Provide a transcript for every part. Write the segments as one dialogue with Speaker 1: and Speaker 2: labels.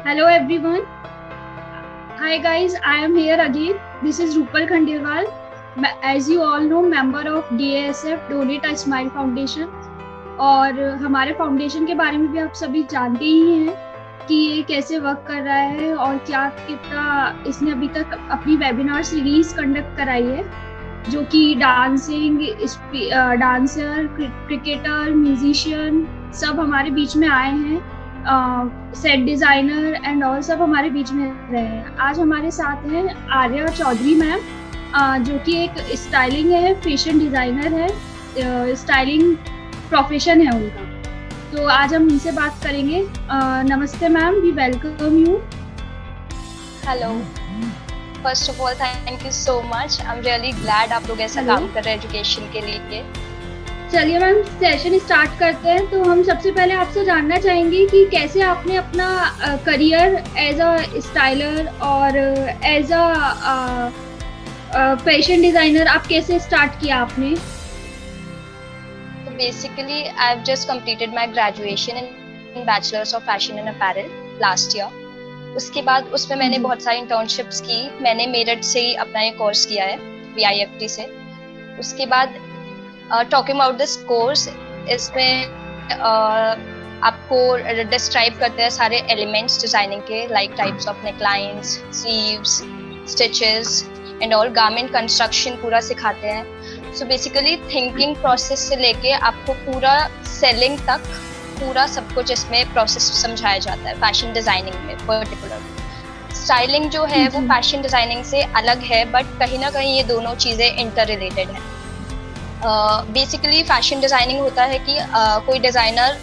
Speaker 1: Hello everyone. Hi guys, I am here again. This is Rupal Khandelwal. As you all know, member of DASF Donate a Smile Foundation. और हमारे foundation के बारे में भी आप सभी जानते ही हैं कि ये कैसे वर्क कर रहा है और क्या कितना इसने अभी तक अपनी वेबिनार सीरीज कंडक्ट कराई है, जो कि डांसिंग, डांसर, क्रिकेटर, म्यूजिशियन सब हमारे बीच में आए हैं। सेट डिजाइनर एंड ऑल सब हमारे बीच में रहे हैं। आज हमारे साथ हैं आर्या चौधरी मैम, जो कि एक स्टाइलिंग है, फैशन डिजाइनर है, स्टाइलिंग प्रोफेशन है उनका। तो आज हम इनसे बात करेंगे। नमस्ते ma'am, we welcome you.
Speaker 2: Hello, first of all thank you so much. I am really glad आप लोग ऐसा काम कर रहे हैं एजुकेशन के लिए।
Speaker 1: चलिए मैम, सेशन स्टार्ट करते हैं। तो हम सबसे पहले आपसे जानना चाहेंगे कि कैसे आपने अपना करियर एज अ स्टाइलर और एज अ फैशन डिजाइनर आप कैसे स्टार्ट किया आपने?
Speaker 2: तो basically I have just completed my graduation in bachelors of fashion and apparel last year. उसके बाद उसमें मैंने बहुत सारी इंटर्नशिप्स की। मैंने मेरठ से ही अपना ये कोर्स किया है, VIFT से। उसके बाद टॉकिंग अबाउट दिस कोर्स, इसमें आपको डिस्क्राइब करते हैं सारे एलिमेंट्स डिजाइनिंग के, like types of necklines, sleeves, stitches and all. Garment construction पूरा सिखाते हैं। सो बेसिकली थिंकिंग प्रोसेस से लेके आपको पूरा सेलिंग तक पूरा सब कुछ इसमें प्रोसेस समझाया जाता है फैशन डिजाइनिंग में। पर्टिकुलर स्टाइलिंग जो है वो फैशन डिजाइनिंग से अलग है, बट कहीं ना कहीं ये दोनों चीज़ें इंटर रिलेटेड हैं। बेसिकली फैशन डिजाइनिंग होता है कि कोई डिजाइनर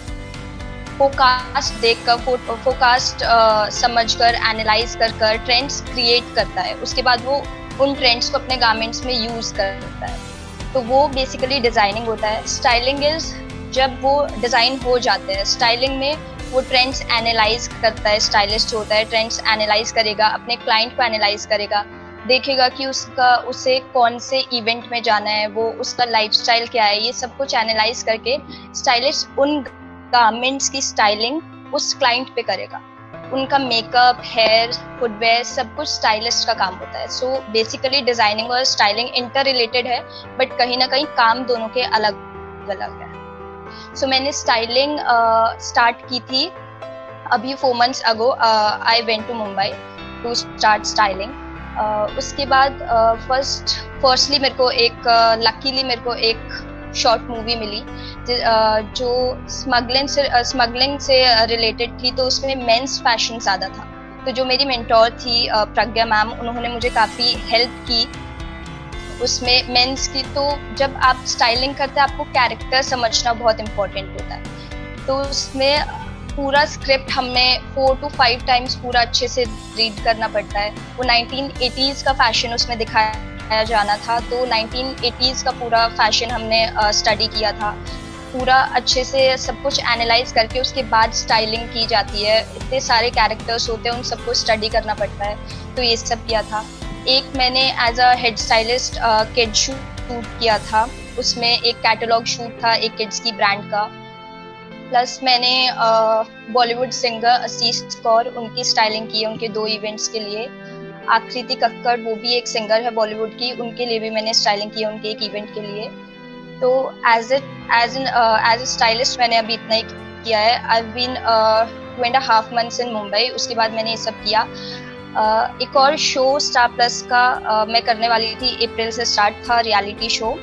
Speaker 2: फोकास्ट देखकर, फोकास्ट समझकर, एनालाइज कर ट्रेंड्स क्रिएट करता है। उसके बाद वो उन ट्रेंड्स को अपने गारमेंट्स में यूज करता है। तो वो बेसिकली डिजाइनिंग होता है। स्टाइलिंग इज जब वो डिजाइन हो जाते हैं। स्टाइलिंग में वो ट्रेंड्स एनालाइज करता है। स्टाइलिस्ट होता है, ट्रेंड्स एनालाइज करेगा, अपने क्लाइंट को एनालाइज करेगा, देखेगा कि उसे कौन से इवेंट में जाना है, वो उसका लाइफस्टाइल क्या है। ये सब कुछ एनालाइज करके स्टाइलिस्ट उन गारमेंट्स की स्टाइलिंग उस क्लाइंट पे करेगा। उनका मेकअप, हेयर, फुटवेयर सब कुछ स्टाइलिस्ट का काम होता है। सो बेसिकली डिजाइनिंग और स्टाइलिंग इंटर रिलेटेड है, बट कहीं ना कहीं काम दोनों के अलग अलग है। सो मैंने स्टाइलिंग स्टार्ट की थी अभी 4 months ago. I went to Mumbai to start styling. उसके बाद फर्स्टली मेरे को लकीली मेरे को एक शॉर्ट मूवी मिली जो स्मगलिंग से रिलेटेड थी। तो उसमें मेंस फैशन ज़्यादा था। तो जो मेरी मेंटोर थी प्रज्ञा मैम, उन्होंने मुझे काफ़ी हेल्प की उसमें मेंस की। तो जब आप स्टाइलिंग करते हैं आपको कैरेक्टर समझना बहुत इम्पोर्टेंट होता है। तो उसमें पूरा स्क्रिप्ट हमें 4 to 5 टाइम्स पूरा अच्छे से रीड करना पड़ता है। वो 1980s का फैशन उसमें दिखाया जाना था। तो 1980s का पूरा फैशन हमने स्टडी किया था। पूरा अच्छे से सब कुछ एनालाइज करके उसके बाद स्टाइलिंग की जाती है। इतने सारे कैरेक्टर्स होते हैं, उन सबको स्टडी करना पड़ता है। तो ये सब किया था। एक मैंने as a head stylist kid shoot किया था। उसमें एक कैटलॉग शूट था एक किड्स की ब्रांड का। प्लस मैंने बॉलीवुड सिंगर आशीष कौर, उनकी स्टाइलिंग की है उनके 2 इवेंट्स के लिए। आकृति कक्कड़, वो भी एक सिंगर है बॉलीवुड की, उनके लिए भी मैंने स्टाइलिंग की है उनके एक इवेंट के लिए। तो एज अ स्टाइलिस्ट मैंने अभी इतना ही किया है। आई हैव बीन 2.5 months इन मुंबई। उसके बाद मैंने ये सब किया। एक और शो स्टार प्लस का मैं करने वाली थी, अप्रैल से स्टार्ट था रियलिटी शो।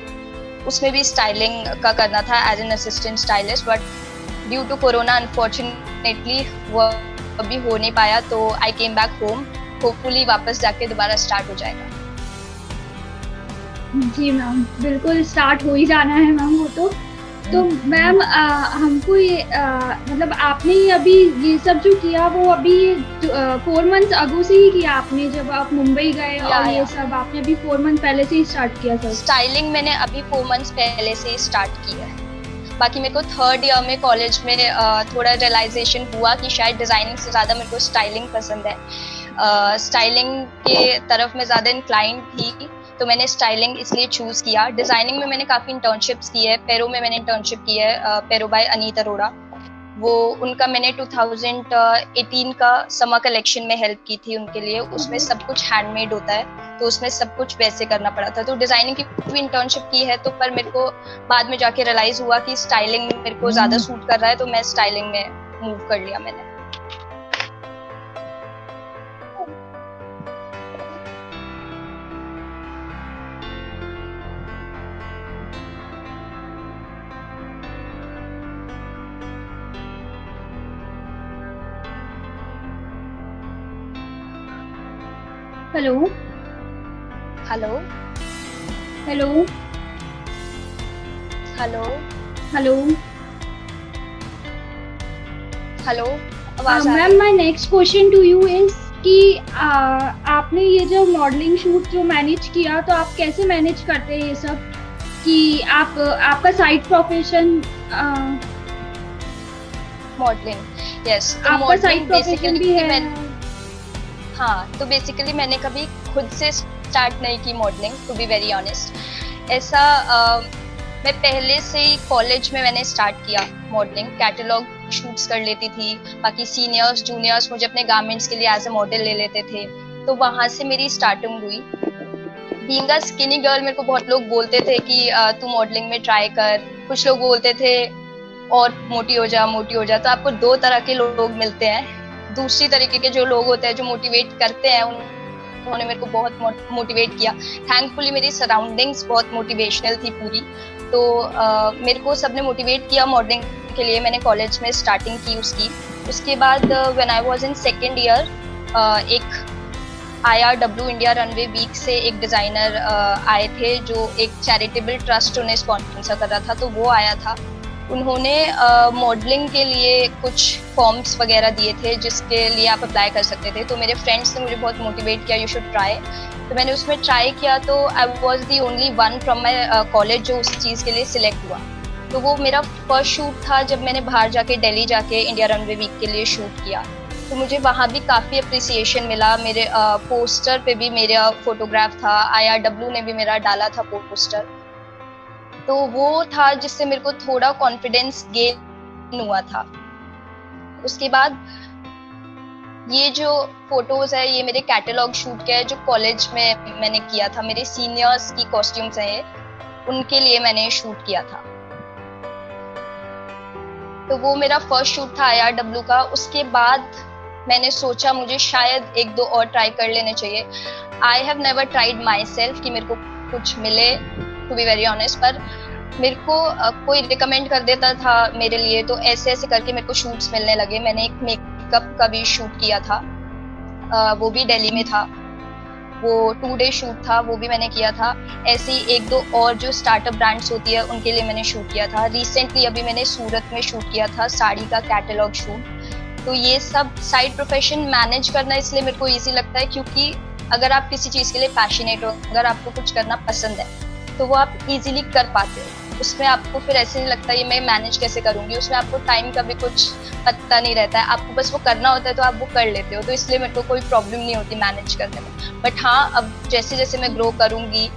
Speaker 2: उसमें भी स्टाइलिंग का करना था as an assistant stylist, but due to corona unfortunately वो अभी हो नहीं पाया। तो I came back home. Hopefully वापस जाके दोबारा स्टार्ट हो जाएगा।
Speaker 1: जी मैम, बिल्कुल स्टार्ट हो ही जाना है मैम वो तो मैम हमको ये मतलब आपने अभी ये सब जो किया वो अभी 4 months अगो से ही किया आपने, जब आप मुंबई गए? और ये सब आपने अभी 4 months पहले से ही स्टार्ट किया सर?
Speaker 2: स्टाइलिंग मैंने अभी 4 months पहले से ही स्टार्ट किया है। बाकी मेरे को 3rd ईयर में कॉलेज में थोड़ा रियलाइजेशन हुआ कि शायद डिजाइनिंग से ज़्यादा मेरे को स्टाइलिंग पसंद है। स्टाइलिंग के तरफ मैं ज़्यादा इंक्लाइंड थी, तो मैंने स्टाइलिंग इसलिए चूज़ किया। डिज़ाइनिंग में मैंने काफ़ी इंटर्नशिप्स की है। पेरो में मैंने इंटर्नशिप की है, पेरो बाय अनीत अरोड़ा। वो उनका मैंने 2018 का समर कलेक्शन में हेल्प की थी उनके लिए। उसमें सब कुछ हैंडमेड होता है, तो उसमें सब कुछ वैसे करना पड़ा था। तो डिजाइनिंग की भी इंटर्नशिप की है, तो पर मेरे को बाद में जाके रियलाइज हुआ कि स्टाइलिंग मेरे को ज्यादा सूट कर रहा है, तो मैं स्टाइलिंग में मूव कर लिया मैंने।
Speaker 1: Hello
Speaker 2: hello
Speaker 1: hello
Speaker 2: hello
Speaker 1: hello
Speaker 2: hello, आवाज आ
Speaker 1: मैम,
Speaker 2: रही है?
Speaker 1: My next question to you is कि आपने ये जो मॉडलिंग शूट जो मैनेज किया, तो आप कैसे मैनेज करते हैं ये सब कि आप आपका साइड प्रोफेशन
Speaker 2: मॉडलिंग, यस। तो
Speaker 1: आपका साइड
Speaker 2: मॉडलिंग
Speaker 1: प्रोफेशन भी है।
Speaker 2: हाँ, तो बेसिकली मैंने कभी खुद से स्टार्ट नहीं की modelling, to be very honest. ऐसा मैं पहले से ही कॉलेज में मैंने स्टार्ट किया मॉडलिंग। कैटलॉग शूट्स कर लेती थी, बाकी सीनियर्स जूनियर्स मुझे अपने गारमेंट्स के लिए एज ए मॉडल ले लेते थे, तो वहां से मेरी स्टार्टिंग हुई। बीइंग अ स्किनी गर्ल, मेरे को बहुत लोग बोलते थे कि तू मॉडलिंग में ट्राई कर। कुछ लोग बोलते थे और मोटी हो जा, मोटी हो जा। तो आपको दो तरह के लोग मिलते हैं। दूसरी तरीके के जो लोग होते हैं जो मोटिवेट करते हैं, उन्होंने मेरे को बहुत मोटिवेट किया। थैंकफुली मेरी सराउंडिंग्स बहुत मोटिवेशनल थी पूरी, तो मेरे को सबने मोटिवेट किया मॉडलिंग के लिए। मैंने कॉलेज में स्टार्टिंग की उसकी। उसके बाद when I was in second year, एक IRW इंडिया रनवे वीक से एक डिजाइनर आए थे, जो एक चैरिटेबल ट्रस्ट उन्हें स्पॉन्सर कर रहा था, तो वो आया था। उन्होंने मॉडलिंग के लिए कुछ फॉर्म्स वगैरह दिए थे जिसके लिए आप अप्लाई कर सकते थे। तो मेरे फ्रेंड्स ने मुझे बहुत मोटिवेट किया, यू शुड ट्राई। तो मैंने उसमें ट्राई किया, तो I was the only one from my college जो उस चीज़ के लिए सिलेक्ट हुआ। तो वो मेरा फर्स्ट शूट था जब मैंने बाहर जाके दिल्ली जाके इंडिया रनवे वीक के लिए शूट किया। तो मुझे वहाँ भी काफ़ी अप्रिसिएशन मिला। मेरे पोस्टर पे भी मेरा फोटोग्राफ था, IRW ने भी मेरा डाला था पोस्टर। तो वो था जिससे मेरे को थोड़ा कॉन्फिडेंस गेन हुआ था। उसके बाद ये जो फोटोज है, ये मेरे कैटलॉग शूट के है जो कॉलेज में मैंने किया था। मेरे सीनियर्स की कॉस्ट्यूम्स हैं, उनके लिए मैंने शूट किया था। तो वो मेरा फर्स्ट शूट था IRW का। उसके बाद मैंने सोचा मुझे शायद एक दो और ट्राई कर लेने चाहिए। I have never tried my self कि मेरे को कुछ मिले, टू बी वेरी ऑनेस्ट। पर मेरे को कोई रिकमेंड कर देता था मेरे लिए, तो ऐसे ऐसे करके मेरे को शूट्स मिलने लगे। मैंने एक मेकअप का भी शूट किया था, वो भी दिल्ली में था। वो 2 डे शूट था, वो भी मैंने किया था। ऐसे ही एक दो और जो स्टार्टअप ब्रांड्स होती है उनके लिए मैंने शूट किया था। रिसेंटली अभी मैंने सूरत में शूट किया था साड़ी का कैटलॉग शूट। तो ये सब साइड प्रोफेशन मैनेज करना इसलिए मेरे को ईजी लगता है, क्योंकि अगर आप किसी चीज़ के लिए पैशनेट हो, अगर आपको कुछ करना पसंद है, तो वो आप इजीली कर पाते हो। उसमें आपको फिर ऐसे नहीं लगता ये मैं मैनेज कैसे करूँगी। उसमें आपको टाइम का भी कुछ पता नहीं रहता है, आपको बस वो करना होता है तो आप वो कर लेते हो। तो इसलिए मेरे को कोई प्रॉब्लम नहीं होती मैनेज करने में। बट हाँ, अब जैसे जैसे मैं ग्रो करूँगी,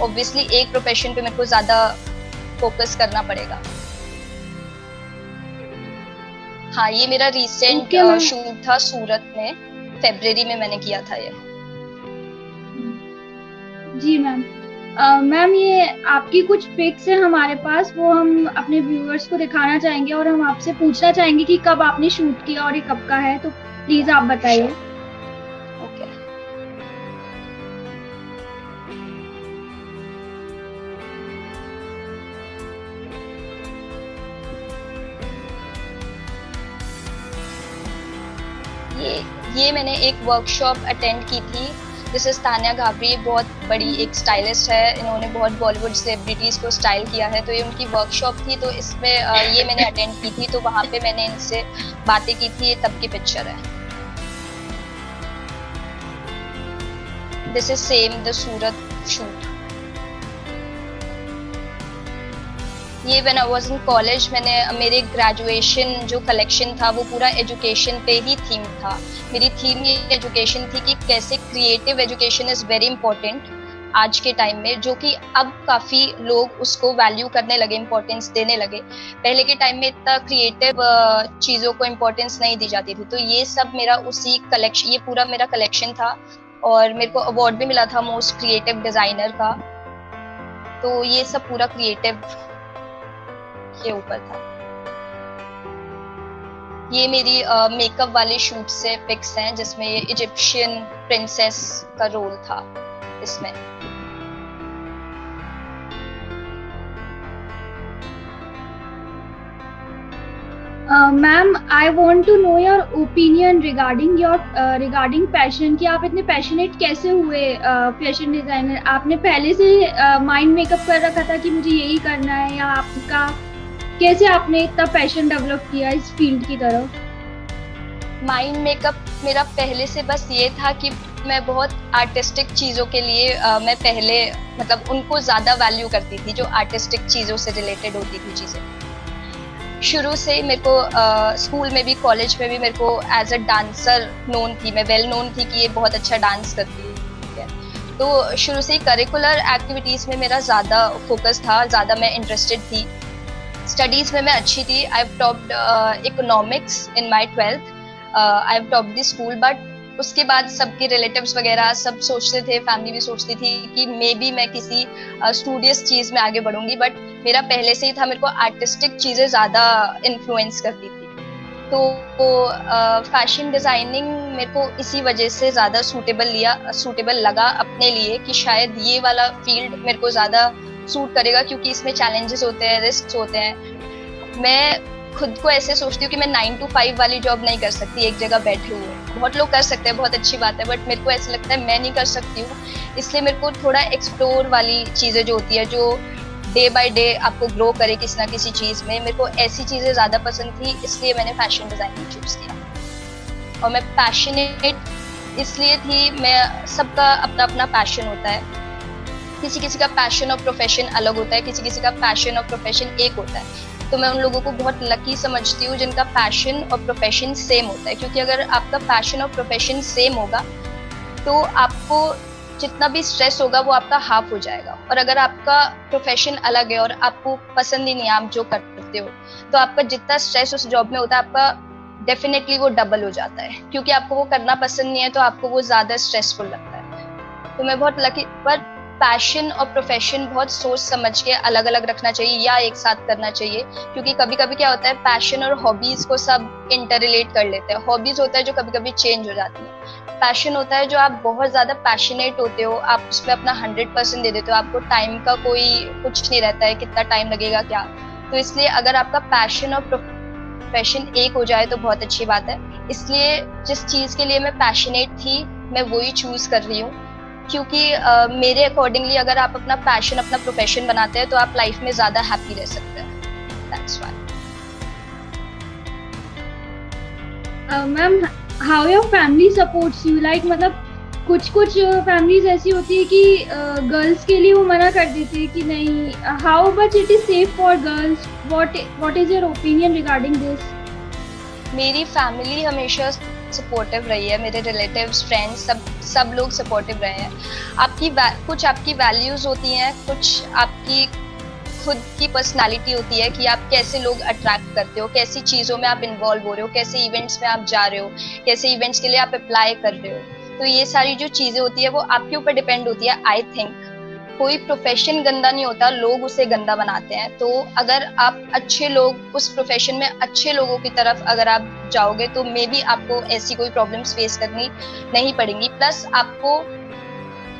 Speaker 2: ऑब्वियसली एक प्रोफेशन पे मेरे को ज़्यादा फोकस करना पड़ेगा। हाँ, ये मेरा रिसेंट शूट था सूरत में, फरवरी में मैंने किया था ये।
Speaker 1: जी मैम। मैम, ये आपकी कुछ पिक्स है हमारे पास, वो हम अपने व्यूअर्स को दिखाना चाहेंगे और हम आपसे पूछना चाहेंगे कि कब आपने शूट किया और ये कब का है, तो प्लीज आप बताइए।
Speaker 2: ओके। ये मैंने एक वर्कशॉप अटेंड की थी। दिस इज तान्या घाबरी, बहुत बड़ी एक स्टाइलिस्ट है। इन्होंने बहुत बॉलीवुड सेलिब्रिटीज़ को स्टाइल किया है। तो ये उनकी वर्कशॉप थी, तो इसमें ये मैंने अटेंड की थी। तो वहाँ पे मैंने इनसे बातें की थी। ये तब की पिक्चर है। This is same the Surat shoot. ये when I was in college, मैंने मेरे ग्रेजुएशन जो कलेक्शन था वो पूरा एजुकेशन पे ही थीम था। मेरी थीम ये एजुकेशन थी कि कैसे creative education is very important. आज के टाइम में, जो कि अब काफी लोग उसको वैल्यू करने लगे, इम्पोर्टेंस देने लगे। पहले के टाइम में इतना क्रिएटिव चीजों को इम्पोर्टेंस नहीं दी जाती थी। तो ये सब मेरा उसी कलेक्शन, ये पूरा मेरा कलेक्शन था, और मेरे को अवार्ड भी मिला था मोस्ट क्रिएटिव डिजाइनर का। तो ये सब पूरा क्रिएटिव के ऊपर था। ये मेरी मेकअप वाले शूट से पिक्स हैं, जिसमें ये इजिप्शियन प्रिंसेस का रोल था इसमें।
Speaker 1: Ma'am, I want to know your opinion regarding passion, कि आप इतने पैशनेट कैसे हुए फैशन डिजाइनर? आपने पहले से माइंड मेकअप कर रखा था कि मुझे यही करना है, या आपका कैसे आपने इतना पैशन डेवलप किया इस फील्ड की तरफ?
Speaker 2: माइंड मेकअप मेरा पहले से बस ये था कि मैं बहुत आर्टिस्टिक चीज़ों के लिए मैं पहले मतलब उनको ज़्यादा वैल्यू करती थी, जो आर्टिस्टिक चीज़ों से रिलेटेड होती थी चीज़ें। शुरू से मेरे को स्कूल में भी, कॉलेज में भी मेरे को एज अ डांसर नोन थी, मैं वेल नोन थी कि ये बहुत अच्छा डांस करती है। तो शुरू से ही करिकुलर एक्टिविटीज़ में मेरा ज़्यादा फोकस था, ज़्यादा मैं इंटरेस्टेड थी। स्टडीज़ में मैं अच्छी थी। I have topped economics in my 12th। I have topped the school, but उसके बाद सबके रिलेटिव्स वगैरह सब सोचते थे, फैमिली भी सोचती थी कि मे बी मैं किसी स्टूडियस चीज़ में आगे बढ़ूंगी, बट मेरा पहले से ही था, मेरे को आर्टिस्टिक चीज़ें ज़्यादा इन्फ्लुएंस करती थी। तो फैशन डिज़ाइनिंग मेरे को इसी वजह से ज़्यादा सूटेबल लगा अपने लिए, कि शायद ये वाला फील्ड मेरे को ज़्यादा सूट करेगा, क्योंकि इसमें चैलेंजेस होते हैं, रिस्क होते हैं। मैं खुद को ऐसे सोचती हूँ कि मैं 9 to 5 वाली जॉब नहीं कर सकती एक जगह बैठे हुए। बहुत लोग कर सकते हैं, बहुत अच्छी बात है, बट मेरे को ऐसा लगता है मैं नहीं कर सकती हूँ। इसलिए मेरे को थोड़ा एक्सप्लोर वाली चीज़ें जो होती है, जो डे बाय डे आपको ग्रो करे किसी ना किसी चीज़ में, मेरे को ऐसी चीज़ें ज़्यादा पसंद थी, इसलिए मैंने फैशन डिज़ाइनिंग चूज़ किया। और मैं पैशनेट इसलिए थी, मैं सबका अपना अपना पैशन होता है, किसी किसी का पैशन और प्रोफेशन अलग होता है, किसी किसी का पैशन और प्रोफेशन एक होता है। तो मैं उन लोगों को बहुत लकी समझती हूँ जिनका पैशन और प्रोफेशन सेम होता है, क्योंकि अगर आपका पैशन और प्रोफेशन सेम होगा तो आपको जितना भी स्ट्रेस होगा वो आपका हाफ हो जाएगा। और अगर आपका प्रोफेशन अलग है और आपको पसंद ही नहीं है आप जो करते हो, तो आपका जितना स्ट्रेस उस जॉब में होता है, आपका डेफिनेटली वो डबल हो जाता है, क्योंकि आपको वो करना पसंद नहीं है, तो आपको वो ज़्यादा स्ट्रेसफुल लगता है। तो मैं बहुत लकी, पर पैशन और प्रोफेशन बहुत सोच समझ के अलग अलग रखना चाहिए, या एक साथ करना चाहिए, क्योंकि कभी कभी क्या होता है, पैशन और हॉबीज को सब इंटर रिलेट कर लेते हैं। हॉबीज होता है जो कभी कभी चेंज हो जाती है, पैशन होता है जो आप बहुत ज्यादा पैशनेट होते हो, आप उसमें अपना 100% दे देते हो, आपको टाइम का कोई कुछ नहीं रहता है, कितना टाइम लगेगा क्या। तो इसलिए अगर आपका पैशन और प्रोफेशन एक हो जाए तो बहुत अच्छी बात है। इसलिए जिस चीज के लिए मैं पैशनेट थी मैं वही चूज कर रही हूँ, क्योंकि मेरे अकॉर्डिंगली अगर आप अपना पैशन अपना प्रोफेशन बनाते हैं तो आप लाइफ में ज्यादा हैप्पी रह सकते हैं। That's why.
Speaker 1: Ma'am, how your family supports you? Like मतलब कुछ फैमिलीज ऐसी होती है कि गर्ल्स के लिए वो मना कर देती है कि नहीं, how much it is safe for girls? What is your opinion regarding this?
Speaker 2: मेरी फैमिली हमेशा सपोर्टिव रही है, मेरे रिलेटिव्स, फ्रेंड्स, सब लोग सपोर्टिव रहे हैं। कुछ आपकी वैल्यूज होती हैं, कुछ आपकी खुद की पर्सनालिटी होती है कि आप कैसे लोग अट्रैक्ट करते हो, कैसी चीज़ों में आप इन्वॉल्व हो रहे हो, कैसे इवेंट्स में आप जा रहे हो, कैसे इवेंट्स के लिए आप अप्लाई कर रहे हो। तो ये सारी जो चीज़ें होती है वो आपके ऊपर डिपेंड होती है। आई थिंक कोई प्रोफेशन गंदा नहीं होता, लोग उसे गंदा बनाते हैं। तो अगर आप अच्छे लोग उस प्रोफेशन में अच्छे लोगों की तरफ अगर आप जाओगे तो मे बी आपको ऐसी कोई प्रॉब्लम्स फेस करनी नहीं पड़ेंगी। प्लस आपको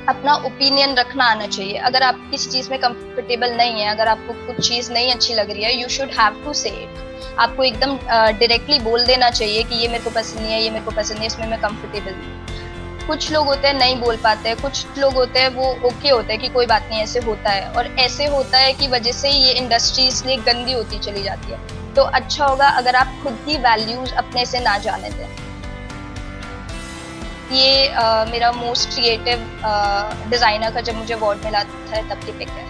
Speaker 2: अपना ओपिनियन रखना आना चाहिए। अगर आप किसी चीज़ में कंफर्टेबल नहीं है, अगर आपको कुछ चीज़ नहीं अच्छी लग रही है, यू शुड हैव टू से इट। आपको एकदम डायरेक्टली बोल देना चाहिए कि ये मेरे को पसंद नहीं है, ये मेरे को पसंद नहीं है, इसमें मैं कंफर्टेबल नहीं। कुछ लोग होते हैं नहीं बोल पाते हैं, कुछ लोग होते हैं वो ओके होते हैं कि कोई बात नहीं, ऐसे होता है। और ऐसे होता है कि वजह से ये इंडस्ट्री इसलिए गंदी होती चली जाती है। तो अच्छा होगा अगर आप खुद की वैल्यूज अपने से ना जाने दें। ये मेरा मोस्ट क्रिएटिव डिजाइनर का जब मुझे अवार्ड मिला था तब की पिक है।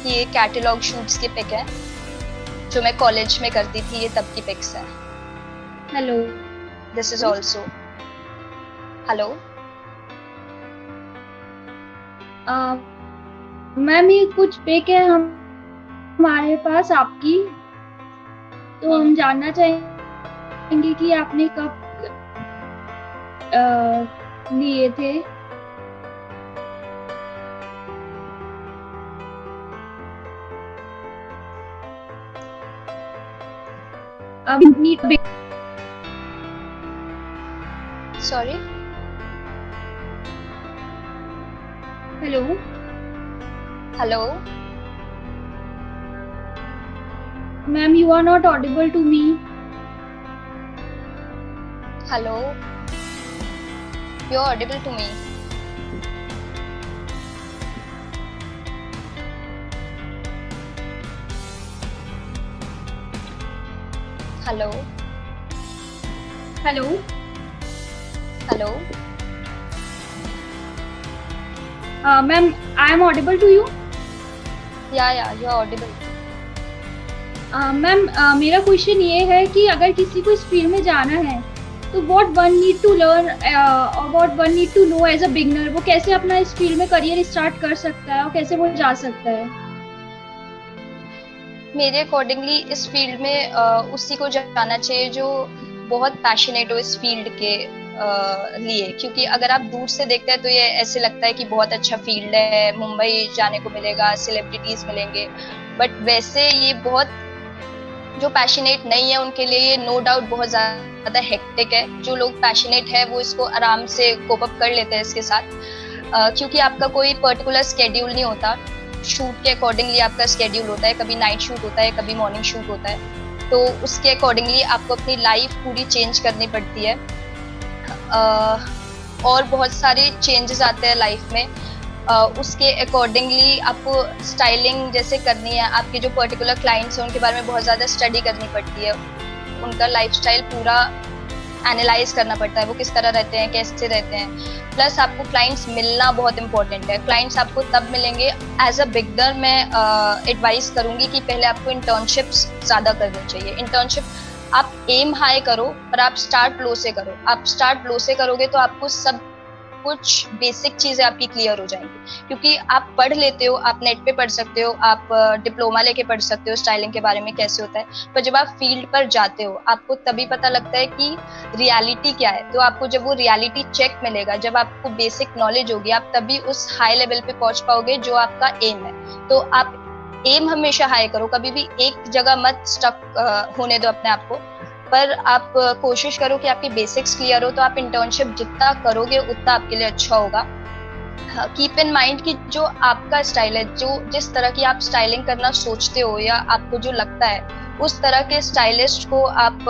Speaker 2: ये कैटलॉग शूट्स की पिक है जो मैं कॉलेज में करती थी, ये तब की पिक्स है।
Speaker 1: Hello.
Speaker 2: This is also. Hello
Speaker 1: ma'am, ये कुछ पिक है हमारे पास आपकी, तो हम जानना चाहेंगे कि आपने कब लिए थे। अब नीट
Speaker 2: sorry,
Speaker 1: hello
Speaker 2: hello
Speaker 1: ma'am, you are not audible to me.
Speaker 2: Hello, you are audible to me. Hello
Speaker 1: hello
Speaker 2: hello
Speaker 1: ma'am, I am audible to you.
Speaker 2: Yeah you are audible.
Speaker 1: Ma'am, मेरा क्वेश्चन ये है कि अगर किसी को इस field में जाना है तो what one need to learn और what one need to know as a beginner, वो कैसे अपना इस फील्ड में करियर स्टार्ट कर सकता है और कैसे वो जा सकता है।
Speaker 2: मेरे अकॉर्डिंगली इस फील्ड में उसी को जाना चाहिए जो बहुत पैशनेट हो इस फील्ड के लिए, क्योंकि अगर आप दूर से देखते हैं तो ये ऐसे लगता है कि बहुत अच्छा फील्ड है, मुंबई जाने को मिलेगा, सेलिब्रिटीज मिलेंगे, बट वैसे ये बहुत जो पैशनेट नहीं है उनके लिए ये नो डाउट बहुत ज्यादा हेक्टिक है। जो लोग पैशनेट है वो इसको आराम से कोप अप कर लेते हैं इसके साथ, क्योंकि आपका कोई पर्टिकुलर स्केड्यूल नहीं होता। शूट के अकॉर्डिंगली आपका स्केड्यूल होता है, कभी नाइट शूट होता है, कभी मॉर्निंग शूट होता है, तो उसके अकॉर्डिंगली आपको अपनी लाइफ पूरी चेंज करनी पड़ती है। और बहुत सारे चेंजेस आते हैं लाइफ में, उसके अकॉर्डिंगली आपको स्टाइलिंग जैसे करनी है, आपके जो पर्टिकुलर क्लाइंट्स हैं उनके बारे में बहुत ज़्यादा स्टडी करनी पड़ती है, उनका लाइफस्टाइल पूरा एनालाइज करना पड़ता है, वो किस तरह रहते हैं, कैसे रहते हैं। प्लस आपको क्लाइंट्स मिलना बहुत इंपॉर्टेंट है। क्लाइंट्स आपको तब मिलेंगे, एज अ बिगनर मैं एडवाइस करूंगी कि पहले आपको इंटर्नशिप्स ज़्यादा करनी चाहिए। इंटर्नशिप आप एम हाई करो पर आप स्टार्ट लो से करो। आप स्टार्ट लो से करोगे तो आपको सब कुछ बेसिक चीजें आपकी क्लियर हो जाएंगी, क्योंकि आप पढ़ लेते हो, आप नेट पे पढ़ सकते हो, आप डिप्लोमा लेके पढ़ सकते हो स्टाइलिंग के बारे में कैसे होता है, पर जब आप फील्ड पर जाते हो आपको तभी पता लगता है कि रियलिटी क्या है। तो आपको जब वो रियलिटी चेक मिलेगा, जब आपको बेसिक नॉलेज होगी, आप तभी उस हाई लेवल पे पहुंच पाओगे जो आपका एम है। तो आप एम हमेशा हाई करो, कभी भी एक जगह मत स्टक होने दो अपने आप को, पर आप कोशिश करो कि आपके बेसिक्स क्लियर हो। तो आप इंटर्नशिप जितना करोगे उतना आपके लिए अच्छा होगा। कीप इन माइंड कि जो आपका स्टाइल है, जो जिस तरह की आप स्टाइलिंग करना सोचते हो या आपको जो लगता है, उस तरह के स्टाइलिस्ट को आप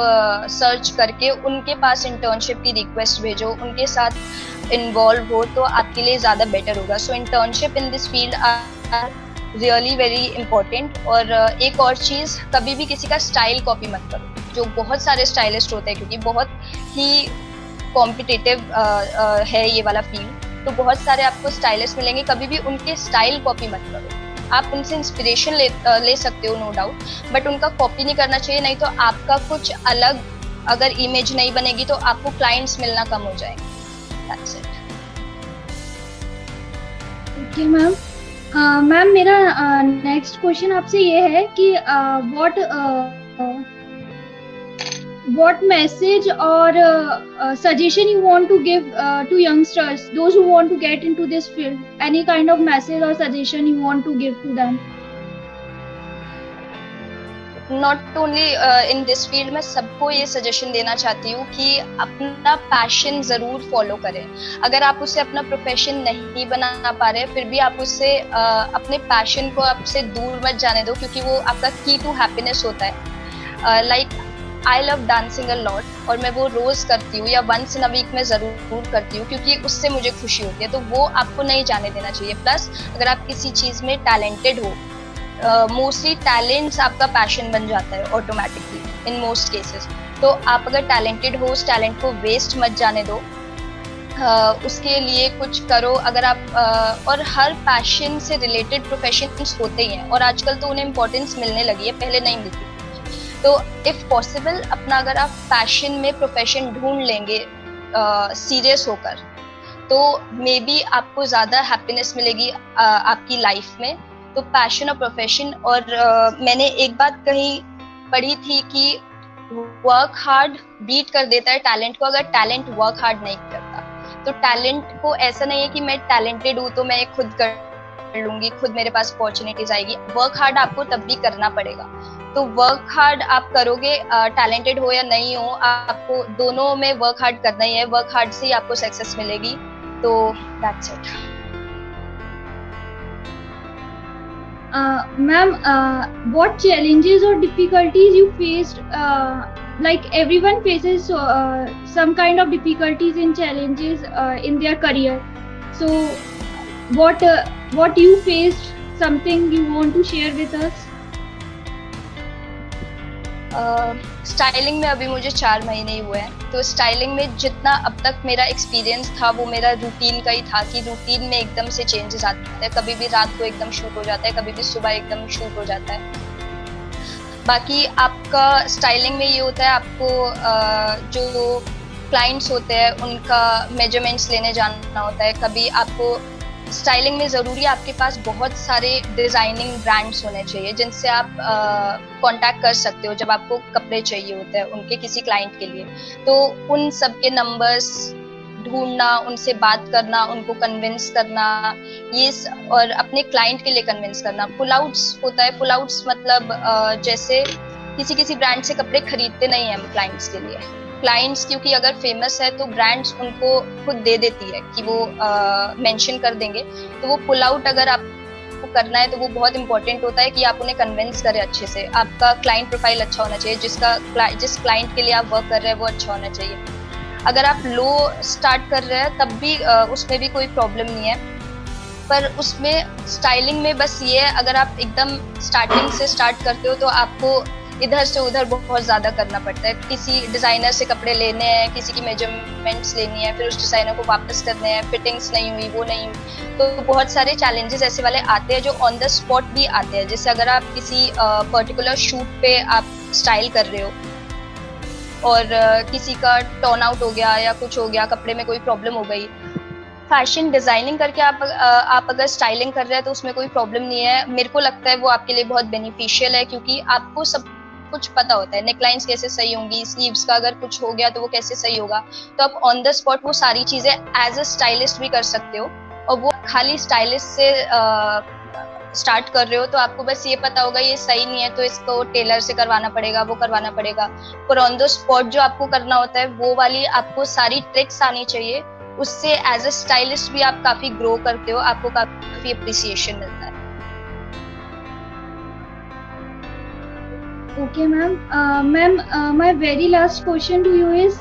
Speaker 2: सर्च करके उनके पास इंटर्नशिप की रिक्वेस्ट भेजो, उनके साथ इन्वॉल्व हो, तो आपके लिए ज़्यादा बेटर होगा। So internship in this field are really very important. और एक और चीज़, कभी भी किसी का स्टाइल कॉपी मत करो। जो बहुत सारे स्टाइलिस्ट होते हैं, क्योंकि बहुत ही कॉम्पिटिटिव है ये वाला फील्ड, तो बहुत सारे आपको स्टाइलिस्ट मिलेंगे, कभी भी उनके स्टाइल कॉपी मत करो। आप उनसे इंस्पिरेशन ले सकते हो नो डाउट, बट उनका कॉपी नहीं करना चाहिए, नहीं तो आपका कुछ अलग अगर इमेज नहीं बनेगी तो आपको क्लाइंट्स मिलना कम हो जाएंगे। That's it.
Speaker 1: Okay ma'am. Ma'am, मेरा नेक्स्ट क्वेश्चन आपसे ये है कि what message or suggestion you want to give to youngsters, those who want to get into this field? Any kind of message or suggestion you want to give to them?
Speaker 2: Not only in this field, मैं सबको ये suggestion देना चाहती हूँ कि अपना passion जरूर follow करें। अगर आप उसे अपना प्रोफेशन नहीं बना पा रहे, फिर भी आप उससे अपने पैशन को आपसे दूर मत जाने दो, क्योंकि वो आपका की टू हैप्पीनेस होता है। Like I love dancing a lot, और मैं वो रोज करती हूँ या वंस इन अ वीक में जरूर करती हूँ, क्योंकि उससे मुझे खुशी होती है, तो वो आपको नहीं जाने देना चाहिए। प्लस अगर आप किसी चीज में टैलेंटेड हो, मोस्टली टैलेंट्स आपका पैशन बन जाता है ऑटोमेटिकली इन मोस्ट केसेस। तो आप अगर टैलेंटेड हो, उस टैलेंट को वेस्ट मत जाने दो, उसके लिए कुछ करो। अगर आप और हर पैशन से रिलेटेड प्रोफेशंस होते ही हैं, और आजकल तो उन्हें इम्पोर्टेंस मिलने लगी है, पहले नहीं मिलती। तो इफ पॉसिबल अपना अगर आप पैशन में प्रोफेशन ढूंढ लेंगे सीरियस होकर, तो मे बी आपको ज्यादा हैप्पीनेस मिलेगी आपकी लाइफ में। तो पैशन और प्रोफेशन, और मैंने एक बात कहीं पढ़ी थी कि वर्क हार्ड बीट कर देता है टैलेंट को, अगर टैलेंट वर्क हार्ड नहीं करता। तो टैलेंट को ऐसा नहीं है कि मैं टैलेंटेड हूँ तो मैं खुद कर लूंगी, खुद मेरे पास अपॉर्चुनिटीज आएगी। वर्क हार्ड आपको तब भी करना पड़ेगा। तो वर्क हार्ड आप करोगे, टैलेंटेड हो या नहीं हो, आपको दोनों में वर्क हार्ड करना ही है। वर्क हार्ड से ही आपको सक्सेस मिलेगी। तो that's it.
Speaker 1: Ma'am, what challenges or difficulties you faced? Like everyone faces some kind of difficulties and challenges in their career. So, what you faced? Something you want to share with us?
Speaker 2: Styling में अभी मुझे 4 महीने ही हुए हैं। तो styling में जितना अब तक मेरा एक्सपीरियंस था वो मेरा रूटीन का ही था कि रूटीन में एकदम से चेंजेस आते हैं। कभी भी रात को एकदम शूट हो जाता है, कभी भी सुबह एकदम शूट हो जाता है। बाकी आपका स्टाइलिंग में ये होता है, आपको जो क्लाइंट्स होते हैं उनका मेजरमेंट्स लेने जाना होता है। कभी आपको स्टाइलिंग में ज़रूरी है आपके पास बहुत सारे डिज़ाइनिंग ब्रांड्स होने चाहिए जिनसे आप कांटेक्ट कर सकते हो जब आपको कपड़े चाहिए होते हैं उनके किसी क्लाइंट के लिए। तो उन सब के नंबर्स ढूंढना, उनसे बात करना, उनको कन्विंस करना, ये और अपने क्लाइंट के लिए कन्विंस करना। पुल आउट्स होता है। पुल आउट्स मतलब जैसे किसी ब्रांड से कपड़े खरीदते नहीं हैं हम क्लाइंट्स के लिए। क्लाइंट्स क्योंकि अगर फेमस है तो ब्रांड्स उनको खुद दे देती है कि वो मेंशन कर देंगे। तो वो पुल आउट अगर आपको करना है तो वो बहुत इंपॉर्टेंट होता है कि आप उन्हें कन्विंस करें अच्छे से। आपका क्लाइंट प्रोफाइल अच्छा होना चाहिए, जिस क्लाइंट के लिए आप वर्क कर रहे हैं वो अच्छा होना चाहिए। अगर आप लो स्टार्ट कर रहे हैं तब भी उसमें भी कोई प्रॉब्लम नहीं है, पर उसमें स्टाइलिंग में बस ये है, अगर आप एकदम स्टार्टिंग से स्टार्ट करते हो तो आपको इधर से उधर बहुत ज़्यादा करना पड़ता है। किसी डिज़ाइनर से कपड़े लेने हैं, किसी की मेजरमेंट्स लेनी है, फिर उस डिज़ाइनर को वापस करने हैं, फिटिंग्स नहीं हुई, वो नहीं हुई। तो बहुत सारे चैलेंजेस ऐसे वाले आते हैं जो ऑन द स्पॉट भी आते हैं। जैसे अगर आप किसी पर्टिकुलर शूट पे आप स्टाइल कर रहे हो और किसी का टर्न आउट हो गया या कुछ हो गया, कपड़े में कोई प्रॉब्लम हो गई। फैशन डिजाइनिंग करके आप अगर स्टाइलिंग कर रहे हैं तो उसमें कोई प्रॉब्लम नहीं है। मेरे को लगता है वो आपके लिए बहुत बेनिफिशियल है क्योंकि आपको सब कुछ पता होता है। नेकलाइंस कैसे सही होंगी, स्लीव्स का अगर कुछ हो गया तो वो कैसे सही होगा। तो आप ऑन द स्पॉट वो सारी चीजें एज अ स्टाइलिस्ट भी कर सकते हो। और वो खाली स्टाइलिस्ट से स्टार्ट कर रहे हो तो आपको बस ये पता होगा ये सही नहीं है तो इसको टेलर से करवाना पड़ेगा, वो करवाना पड़ेगा। पर ऑन द स्पॉट जो आपको करना होता है वो वाली आपको सारी ट्रिक्स आनी चाहिए। उससे एज अ स्टाइलिस्ट भी आप काफी ग्रो करते हो, आपको काफी अप्रिसिएशन मिलता है।
Speaker 1: Okay, ma'am. Ma'am, my very last question to you is,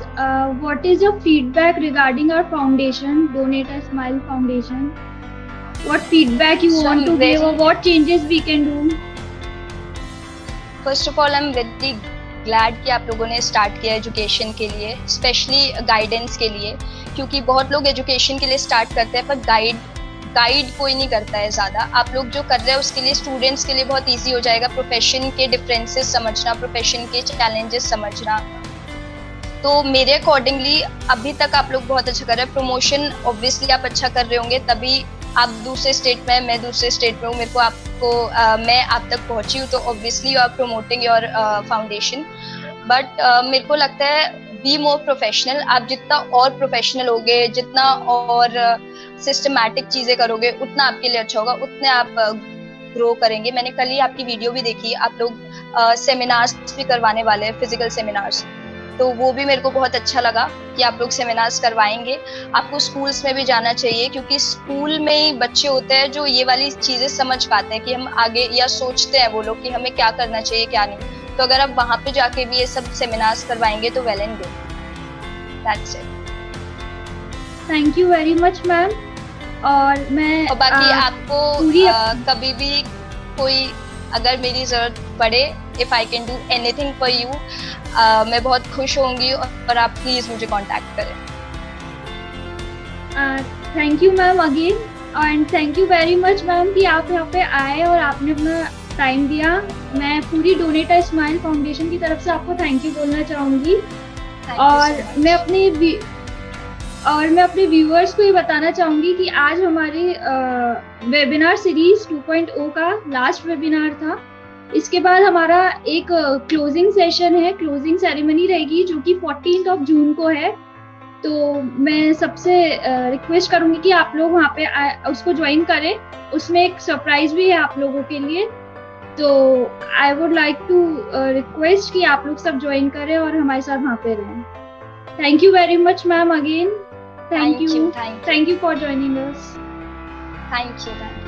Speaker 1: what is your feedback regarding our foundation, Donate a Smile Foundation? What feedback you want to give, or what changes we can do?
Speaker 2: First of all, I'm very glad कि आप लोगों ने start किया education के लिए, specially guidance के लिए, क्योंकि बहुत लोग एजुकेशन के लिए स्टार्ट करते हैं पर गाइड कोई नहीं करता है ज़्यादा। आप लोग जो कर रहे हैं उसके लिए स्टूडेंट्स के लिए बहुत इजी हो जाएगा प्रोफेशन के डिफरेंसेस समझना, प्रोफेशन के चैलेंजेस समझना। तो मेरे अकॉर्डिंगली अभी तक आप लोग बहुत अच्छा कर रहे हैं। प्रमोशन ऑब्वियसली आप अच्छा कर रहे होंगे तभी आप दूसरे स्टेट में, मैं दूसरे स्टेट में हूँ, मेरे को मैं आप तक पहुँची हूँ, तो obviously you are promoting your foundation. But मेरे को लगता है बी मोर प्रोफेशनल। आप जितना और प्रोफेशनल होगे, जितना और सिस्टमैटिक चीजें करोगे उतना आपके लिए अच्छा होगा, उतने आप ग्रो करेंगे। मैंने कल ही आपकी वीडियो भी देखी, आप लोग सेमिनार्स भी करवाने वाले हैं, फिजिकल सेमिनार्स। तो वो भी मेरे को बहुत अच्छा लगा कि आप लोग सेमिनार्स करवाएंगे। आपको स्कूल्स में भी जाना चाहिए क्योंकि स्कूल में ही बच्चे होते हैं जो ये वाली चीजें समझ पाते हैं कि हम आगे, या सोचते हैं वो लोग कि हमें क्या करना चाहिए क्या नहीं। तो अगर आप वहाँ पे जाके भी ये सब सेमिनार्स करवाएंगे तो well and good. That's it.
Speaker 1: Thank you very much ma'am. और
Speaker 2: बाकी आपको कभी भी कोई अगर मेरी जरूरत पड़े, if I can do anything for you, मैं बहुत खुश होंगी और आप प्लीज मुझे कांटेक्ट करें।
Speaker 1: Thank you ma'am again, and thank you very much ma'am कि आप यहाँ पे आए और आपने अपना टाइम दिया। मैं पूरी डोनेट अ स्माइल फाउंडेशन की तरफ से आपको थैंक यू बोलना चाहूँगी। और मैं अपने व्यूअर्स को ये बताना चाहूँगी कि आज हमारे वेबिनार सीरीज 2.0 का लास्ट वेबिनार था। इसके बाद हमारा एक क्लोजिंग सेशन है, क्लोजिंग सेरेमनी रहेगी जो कि 14 जून को है। तो मैं सबसे रिक्वेस्ट करूंगी कि आप लोग वहाँ पे उसको ज्वाइन करें। उसमें एक सरप्राइज भी है आप लोगों के लिए। तो I would like to request कि आप लोग सब ज्वाइन करें और हमारे साथ वहाँ पे रहें। Thank you very much ma'am again. Thank you for joining us.
Speaker 2: Thank you.